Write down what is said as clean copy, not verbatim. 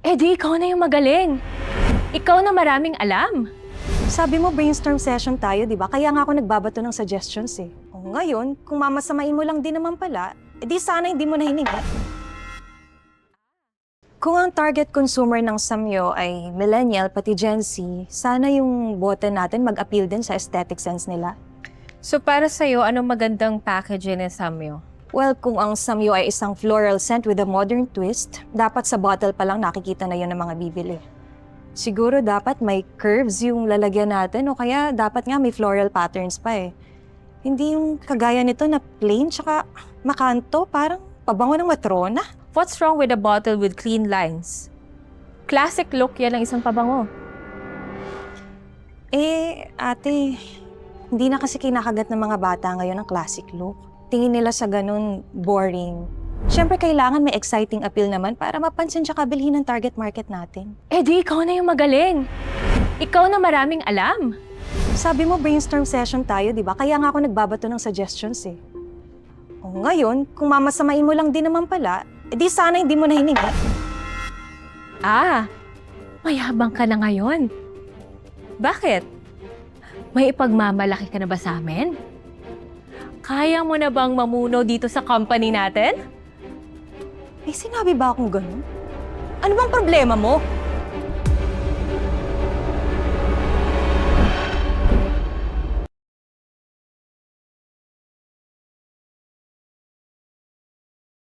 Eh di ikaw na yung magaling. Ikaw na maraming alam. Sabi mo brainstorm session tayo, di ba? Kaya nga ako nagbabato ng suggestions eh. O ngayon, kung mamasamain mo lang din naman pala, edi sana hindi mo na hiningi. Kung ang target consumer ng Samyo ay millennial pati Gen Z, sana yung bote natin mag-appeal din sa aesthetic sense nila. So para sa'yo, anong magandang packaging ng Samyo? Well, kung ang Samyo ay isang floral scent with a modern twist, dapat sa bottle pa lang nakikita na yun ng mga bibili. Siguro dapat may curves yung lalagyan natin o kaya dapat nga may floral patterns pa eh. Hindi yung kagaya nito na plain tsaka makanto, parang pabango ng matrona. What's wrong with a bottle with clean lines? Classic look yan ng isang pabango. Eh, ate, hindi na kasi kinakagat ng mga bata ngayon ang classic look. Tingin nila sa ganun boring. Siyempre, kailangan may exciting appeal naman para mapansin tsaka bilhin ng target market natin. Eh di ikaw na yung magaling. Ikaw na maraming alam. Sabi mo brainstorm session tayo, di ba? Kaya nga ako nagbabato ng suggestions eh. O ngayon, kung mamasamain mo lang din naman pala, edi sana hindi mo na hiningi. Ah, mayabang ka na ngayon. Bakit? May ipagmamalaki ka na ba sa amin? Kaya mo na bang mamuno dito sa company natin? May sinabi ba akong ganun? Ano bang problema mo?